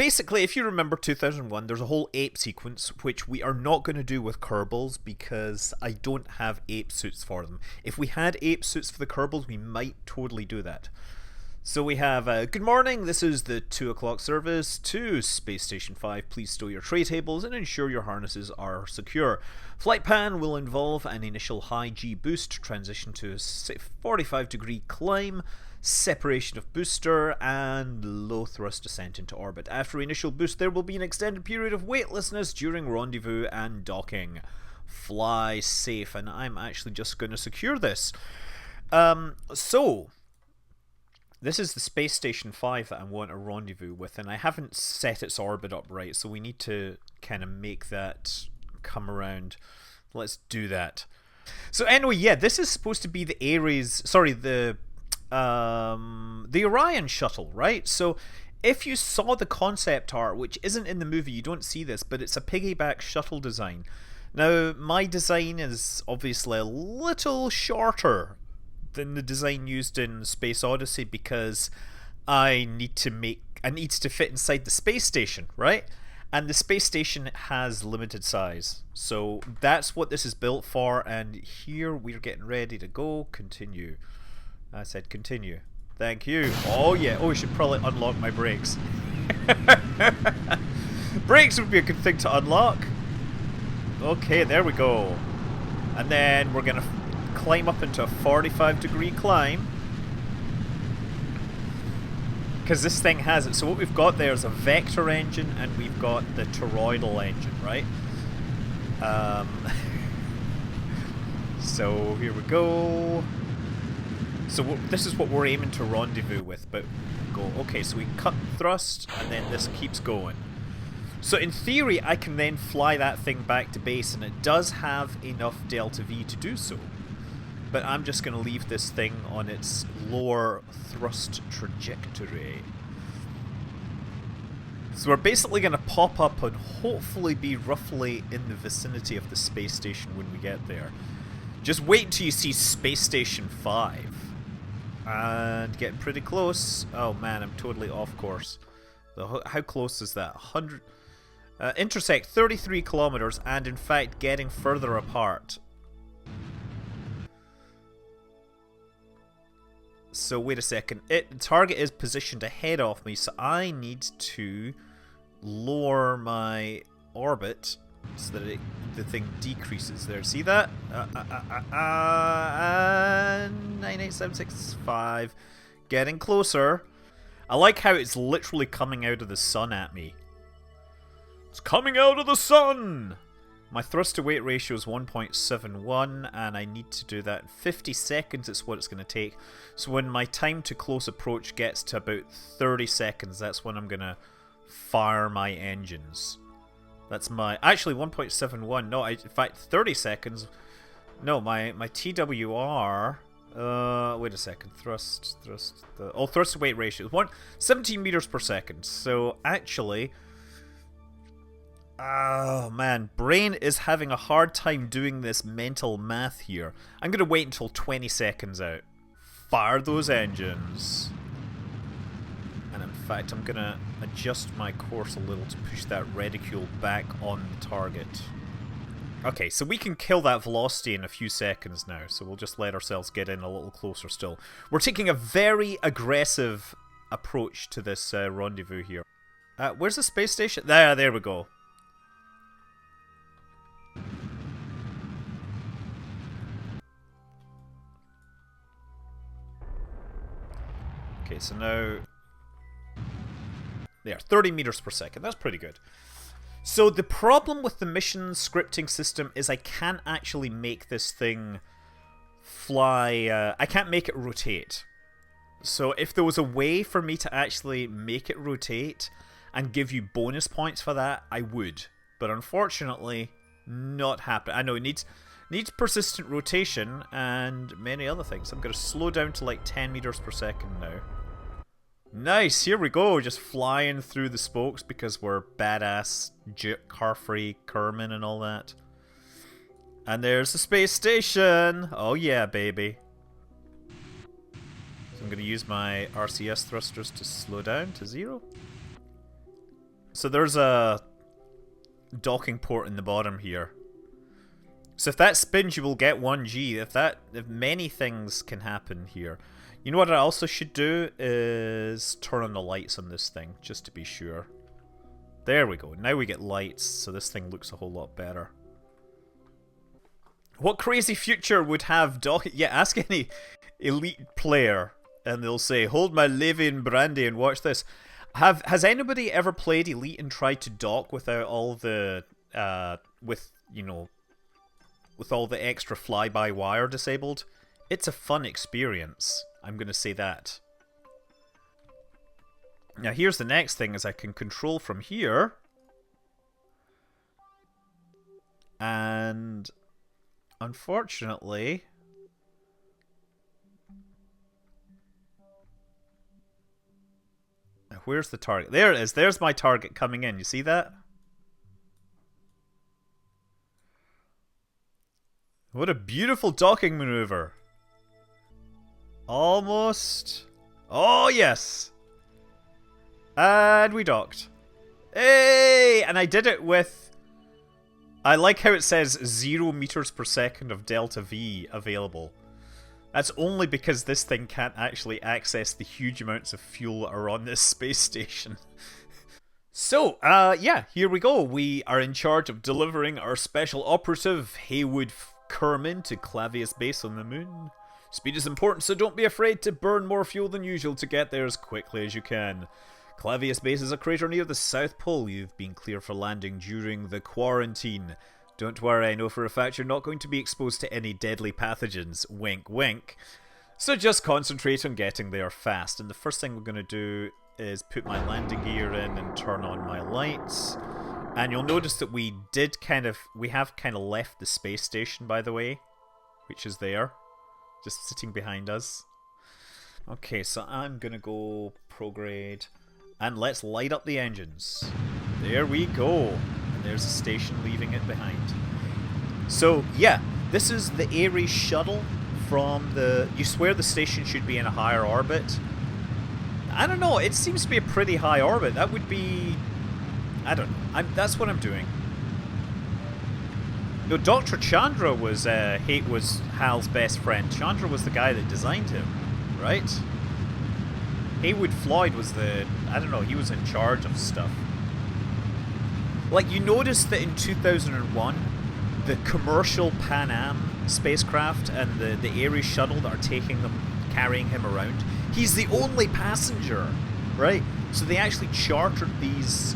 basically, if you remember 2001, there's a whole ape sequence, which we are not going to do with Kerbals because I don't have ape suits for them. If we had ape suits for the Kerbals, we might totally do that. So we have, good morning, this is the 2 o'clock service to Space Station 5. Please stow your tray tables and ensure your harnesses are secure. Flight pan will involve an initial high G boost, transition to a 45-degree climb, separation of booster, and low thrust descent into orbit. After initial boost, there will be an extended period of weightlessness during rendezvous and docking. Fly safe, and I'm actually just going to secure this. This is the Space Station 5 that I want a rendezvous with, and I haven't set its orbit up right, so we need to kind of make that come around. Let's do that. So anyway, yeah, this is supposed to be the Aries, sorry, the Orion shuttle, right? So if you saw the concept art, which isn't in the movie, you don't see this, but it's a piggyback shuttle design. Now, my design is obviously a little shorter than the design used in Space Odyssey because I need to fit inside the space station, right? And the space station has limited size. So that's what this is built for, and here we're getting ready to go. Continue. I said continue. Thank you. Oh yeah. Oh, I should probably unlock my brakes. Brakes would be a good thing to unlock. Okay, there we go. And then we're gonna climb up into a 45-degree climb because this thing has it. So what we've got there is a vector engine and we've got the toroidal engine, right? So here we go. So this is what we're aiming to rendezvous with, but go. Okay, so we cut thrust and then this keeps going. So in theory I can then fly that thing back to base, and it does have enough delta V to do so. But I'm just going to leave this thing on its lower thrust trajectory. So we're basically going to pop up and hopefully be roughly in the vicinity of the space station when we get there. Just wait until you see Space Station 5. And getting pretty close. Oh man, I'm totally off course. How close is that? 100... intersect 33 kilometers and in fact getting further apart. So wait a second, the target is positioned ahead of me, so I need to lower my orbit so that the thing decreases there. See that? 98765. Getting closer. I like how it's literally coming out of the sun at me. It's coming out of the sun! My thrust to weight ratio is 1.71 and I need to do that in 50 seconds. It's what it's going to take. So when my time to close approach gets to about 30 seconds, that's when I'm going to fire my engines. That's my... Actually, 1.71. No, in fact, 30 seconds. No, my TWR... wait a second. Thrust to weight ratio is 17 meters per second. So actually... Oh man, brain is having a hard time doing this mental math here. I'm going to wait until 20 seconds out. Fire those engines. And in fact, I'm going to adjust my course a little to push that reticule back on the target. Okay, so we can kill that velocity in a few seconds now, so we'll just let ourselves get in a little closer still. We're taking a very aggressive approach to this rendezvous here. Where's the space station? There we go. Okay, so now... There, 30 meters per second. That's pretty good. So the problem with the mission scripting system is I can't actually make this thing fly... I can't make it rotate. So if there was a way for me to actually make it rotate and give you bonus points for that, I would. But unfortunately, not happen. I know it needs persistent rotation and many other things. I'm going to slow down to like 10 meters per second now. Nice, here we go, just flying through the spokes because we're badass, car-free Kerbin and all that. And there's the space station! Oh yeah, baby. So I'm going to use my RCS thrusters to slow down to 0. So there's a docking port in the bottom here. So if that spins, you will get 1G. If many things can happen here. You know what I also should do is turn on the lights on this thing, just to be sure. There we go. Now we get lights, so this thing looks a whole lot better. What crazy future would have docking? Yeah, ask any elite player, and they'll say, "Hold my living brandy and watch this." Has anybody ever played Elite and tried to dock without all the with all the extra fly-by-wire disabled? It's a fun experience. I'm gonna say that. Now here's the next thing: is I can control from here, and unfortunately, where's the target? There it is. There's my target coming in. You see that? What a beautiful docking maneuver. Almost. Oh, yes. And we docked. Hey! And I did it with... I like how it says 0 meters per second of delta V available. That's only because this thing can't actually access the huge amounts of fuel that are on this space station. So, yeah, here we go. We are in charge of delivering our special operative, Haywood Kerbin, to Klavius Base on the moon. Speed is important, so don't be afraid to burn more fuel than usual to get there as quickly as you can. Klavius Base is a crater near the South Pole. You've been clear for landing during the quarantine. Don't worry, I know for a fact you're not going to be exposed to any deadly pathogens. Wink, wink. So just concentrate on getting there fast. And the first thing we're going to do is put my landing gear in and turn on my lights. And you'll notice that we have kind of left the space station, by the way, which is there, just sitting behind us. Okay, so I'm going to go prograde. And let's light up the engines. There we go. And there's a station leaving it behind. So, yeah, this is the Aries shuttle from the... You swear the station should be in a higher orbit? I don't know, it seems to be a pretty high orbit. That would be... I don't know. That's what I'm doing. No, Dr. Chandra was Hal's best friend. Chandra was the guy that designed him, right? Haywood Floyd was the... I don't know, he was in charge of stuff. Like, you notice that in 2001, the commercial Pan Am spacecraft and the Aries shuttle that are carrying him around, he's the only passenger, right? So they actually chartered these,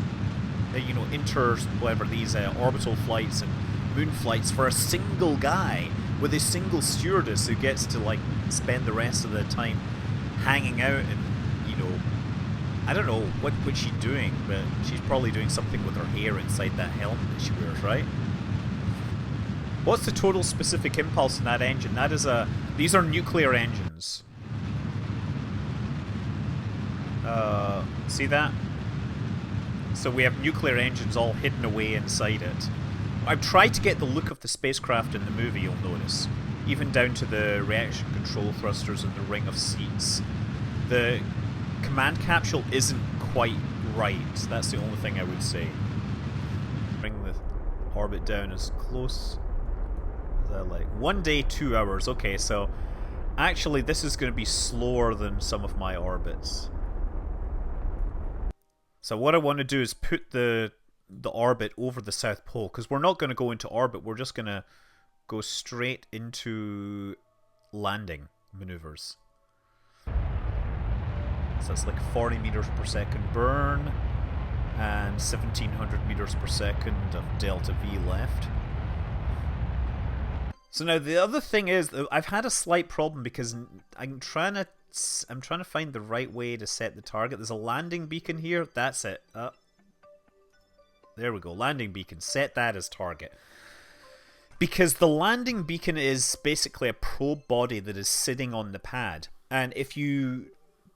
orbital flights and moon flights for a single guy with a single stewardess who gets to, like, spend the rest of the time hanging out and, I don't know what she's doing, but she's probably doing something with her hair inside that helmet that she wears, right? What's the total specific impulse in that engine? That is these are nuclear engines. See that? So we have nuclear engines all hidden away inside it. I've tried to get the look of the spacecraft in the movie, you'll notice. Even down to the reaction control thrusters and the ring of seats. The command capsule isn't quite right. That's the only thing I would say. Bring the orbit down as close as I like. 1 day, 2 hours. Okay, so actually this is going to be slower than some of my orbits. So what I want to do is put the orbit over the South Pole, because we're not going to go into orbit. We're just going to go straight into landing maneuvers. So it's like 40 meters per second burn and 1700 meters per second of delta V left. So now the other thing is that I've had a slight problem because I'm trying to find the right way to set the target. There's a landing beacon here. That's it. There we go. Landing beacon. Set that as target. Because the landing beacon is basically a probe body that is sitting on the pad. And if you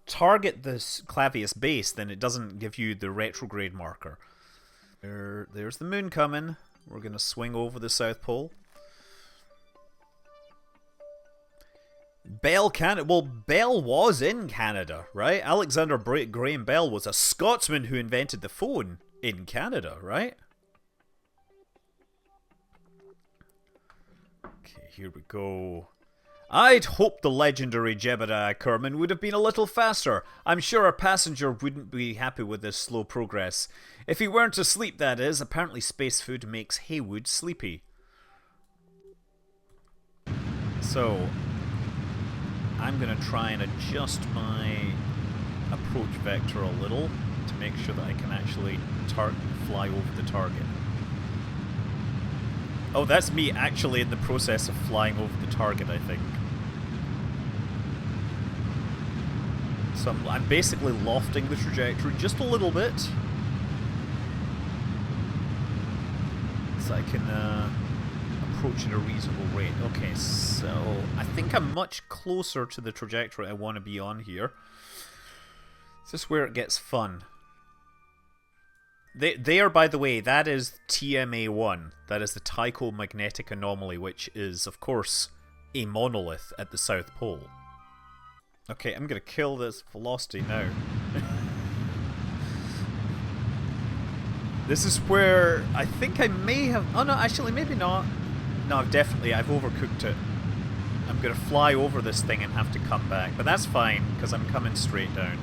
target this Klavius Base, then it doesn't give you the retrograde marker. There's the moon coming. We're going to swing over the South Pole. Bell Canada. Well, Bell was in Canada, right? Alexander Graham Bell was a Scotsman who invented the phone in Canada, right? Okay, here we go. I'd hoped the legendary Jebediah Kerman would have been a little faster. I'm sure our passenger wouldn't be happy with this slow progress. If he weren't asleep, that is. Apparently space food makes Haywood sleepy. So, I'm going to try and adjust my approach vector a little to make sure that I can actually fly over the target. Oh, that's me actually in the process of flying over the target, I think. So I'm basically lofting the trajectory just a little bit. So I can approach at a reasonable rate. Okay, so I think I'm much closer to the trajectory I want to be on here. This is where it gets fun. There, by the way, that is TMA1. That is the Tycho Magnetic Anomaly, which is, of course, a monolith at the South Pole. Okay, I'm going to kill this velocity now. This is where I think I may have... Oh no, actually, maybe not. No, I've overcooked it. I'm going to fly over this thing and have to come back. But that's fine, because I'm coming straight down.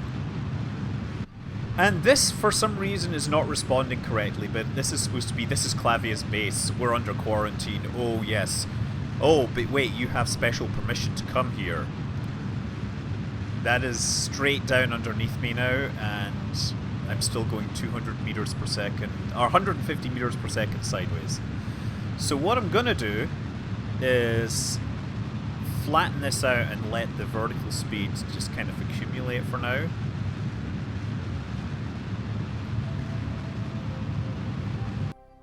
And this, for some reason, is not responding correctly, but this is supposed to be... This is Klavius Base. We're under quarantine. Oh, yes. Oh, but wait, you have special permission to come here. That is straight down underneath me now, and I'm still going 200 meters per second, or 150 meters per second sideways. So what I'm going to do is flatten this out and let the vertical speed just kind of accumulate for now.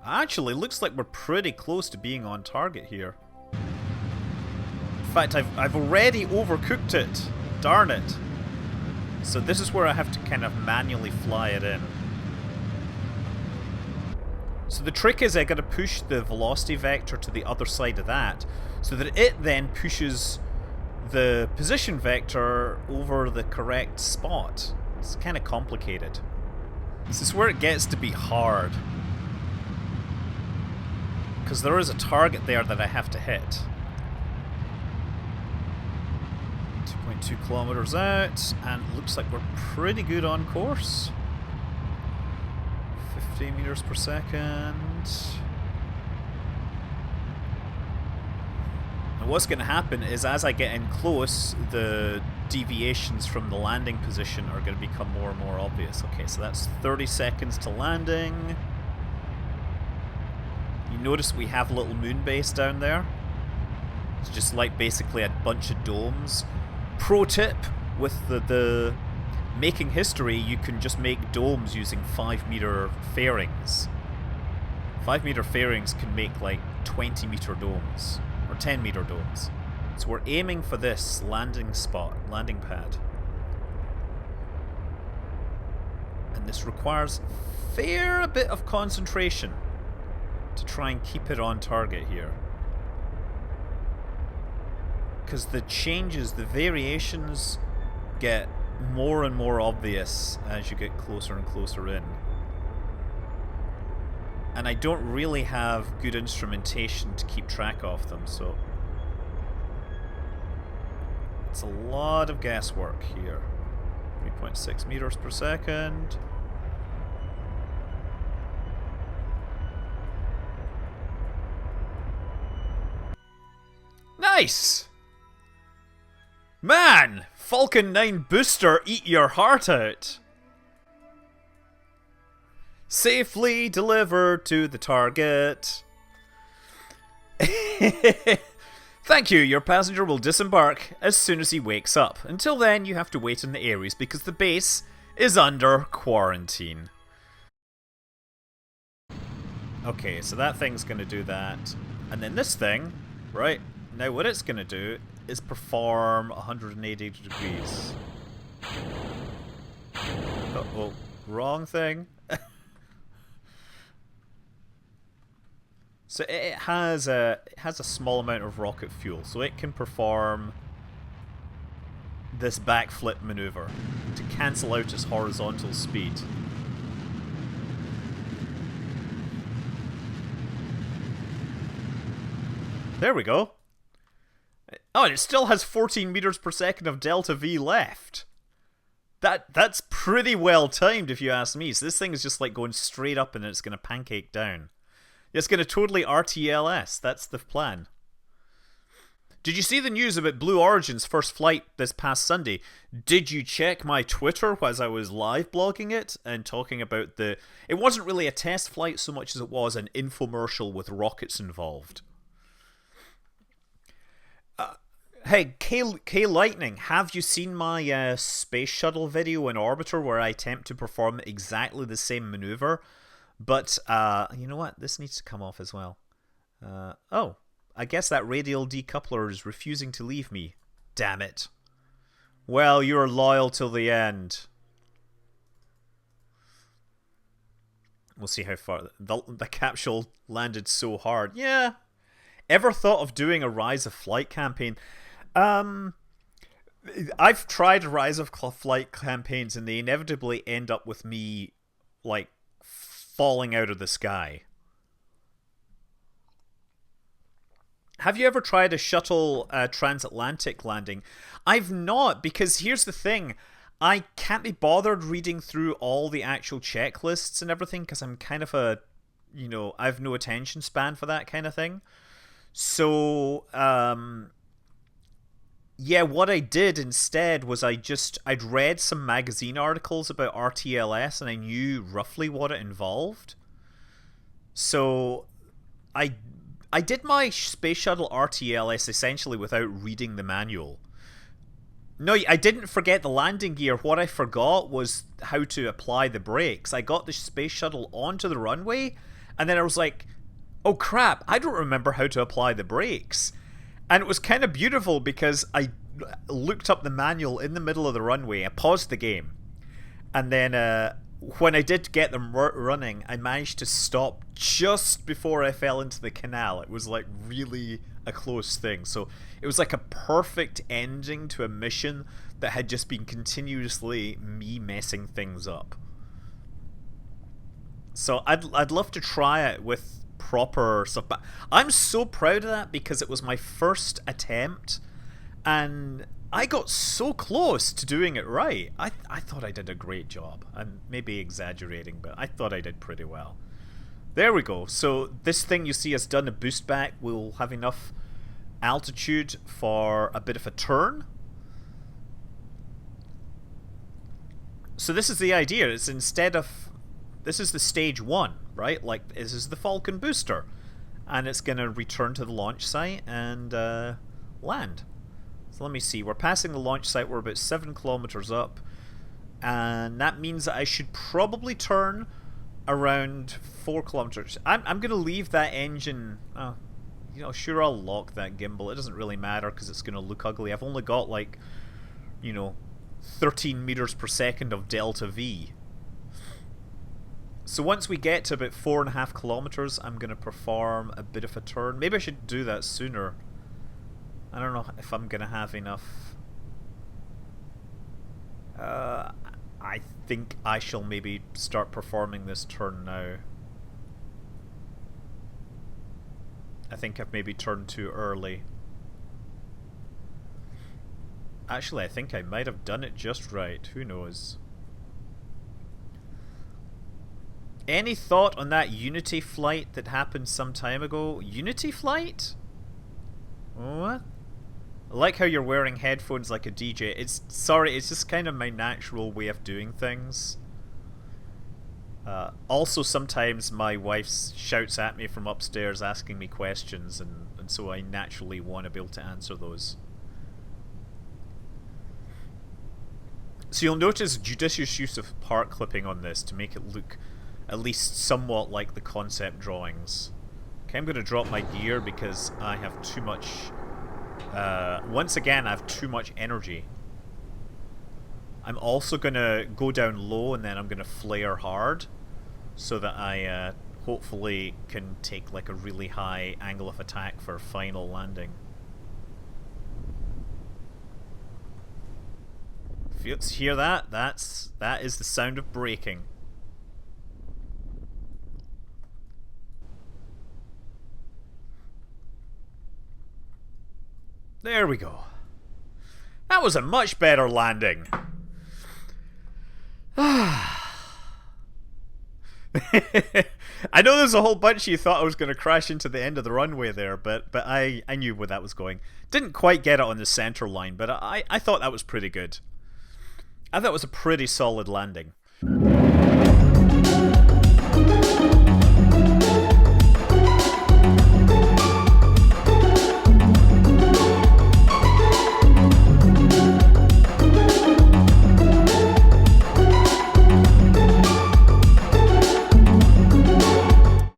Actually, looks like we're pretty close to being on target here. In fact, I've already overcooked it. Darn it. So this is where I have to kind of manually fly it in. So the trick is I gotta push the velocity vector to the other side of that, so that it then pushes the position vector over the correct spot. It's kind of complicated. This is where it gets to be hard. Because there is a target there that I have to hit. 2.2 kilometers out, and it looks like we're pretty good on course. 50 meters per second. And what's going to happen is as I get in close, the deviations from the landing position are going to become more and more obvious. Okay, so that's 30 seconds to landing. You notice we have a little moon base down there. It's just like basically a bunch of domes. Pro tip, with the making history, you can just make domes using 5-meter fairings. 5-meter fairings can make like 20-meter domes, or 10-meter domes. So we're aiming for this landing spot, landing pad. And this requires a fair bit of concentration to try and keep it on target here. Because the changes, the variations get more and more obvious as you get closer and closer in. And I don't really have good instrumentation to keep track of them, so it's a lot of guesswork here. 3.6 meters per second. Nice! Man! Falcon 9 booster, eat your heart out! Safely delivered to the target. Thank you, your passenger will disembark as soon as he wakes up. Until then, you have to wait in the Aries because the base is under quarantine. Okay, so that thing's gonna do that. And then this thing, right, now what it's gonna do is perform 180 degrees. Uh-oh, wrong thing. So it has a small amount of rocket fuel, so it can perform this backflip maneuver to cancel out its horizontal speed. There we go. Oh, and it still has 14 meters per second of delta V left. That's pretty well timed if you ask me. So this thing is just like going straight up and it's going to pancake down. It's going to totally RTLS. That's the plan. Did you see the news about Blue Origin's first flight this past Sunday? Did you check my Twitter as I was live blogging it and talking about the... It wasn't really a test flight so much as it was an infomercial with rockets involved. Hey, K Lightning, have you seen my space shuttle video in orbiter where I attempt to perform exactly the same maneuver? But, you know what? This needs to come off as well. Oh, I guess that radial decoupler is refusing to leave me. Damn it. Well, you're loyal till the end. We'll see how far... The capsule landed so hard. Yeah. Ever thought of doing a Rise of Flight campaign? I've tried Rise of Flight campaigns and they inevitably end up with me, like, falling out of the sky. Have you ever tried a shuttle transatlantic landing? I've not, because here's the thing. I can't be bothered reading through all the actual checklists and everything because I'm kind of a, you know, I have no attention span for that kind of thing. So, yeah, what I did instead was I'd read some magazine articles about RTLS and I knew roughly what it involved. So I did my Space Shuttle RTLS essentially without reading the manual. No, I didn't forget the landing gear. What I forgot was how to apply the brakes. I got the Space Shuttle onto the runway and then I was like, oh crap, I don't remember how to apply the brakes. And it was kind of beautiful because I looked up the manual in the middle of the runway. I paused the game. And then when I did get them running, I managed to stop just before I fell into the canal. It was like really a close thing. So it was like a perfect ending to a mission that had just been continuously me messing things up. So I'd love to try it with proper stuff, but I'm so proud of that because it was my first attempt and I got so close to doing it right. I thought I did a great job. I'm maybe exaggerating, but I thought I did pretty well. There we go. So this thing you see has done a boost back. We'll have enough altitude for a bit of a turn. So this is the idea. It's instead of... This is the stage 1, right? Like, this is the Falcon booster. And it's going to return to the launch site and land. So let me see. We're passing the launch site. We're about 7 kilometers up. And that means that I should probably turn around 4 kilometers. I'm going to leave that engine... you know, sure, I'll lock that gimbal. It doesn't really matter because it's going to look ugly. I've only got, like, you know, 13 meters per second of delta V. So once we get to about 4.5 kilometers, I'm going to perform a bit of a turn. Maybe I should do that sooner. I don't know if I'm going to have enough. I think I shall maybe start performing this turn now. I think I've maybe turned too early. Actually, I think I might have done it just right. Who knows? Any thought on that Unity flight that happened some time ago? Unity flight? What? I like how you're wearing headphones like a DJ. It's just kind of my natural way of doing things. Also, sometimes my wife shouts at me from upstairs asking me questions, and so I naturally want to be able to answer those. So you'll notice judicious use of part clipping on this to make it look at least somewhat like the concept drawings. Okay, I'm going to drop my gear because I have too much... once again, I have too much energy. I'm also going to go down low and then I'm going to flare hard so that I hopefully can take like a really high angle of attack for final landing. If you hear that, that is the sound of braking. There we go. That was a much better landing. I know there's a whole bunch of you thought I was going to crash into the end of the runway there, but I knew where that was going. Didn't quite get it on the center line, but I thought that was pretty good. I thought it was a pretty solid landing.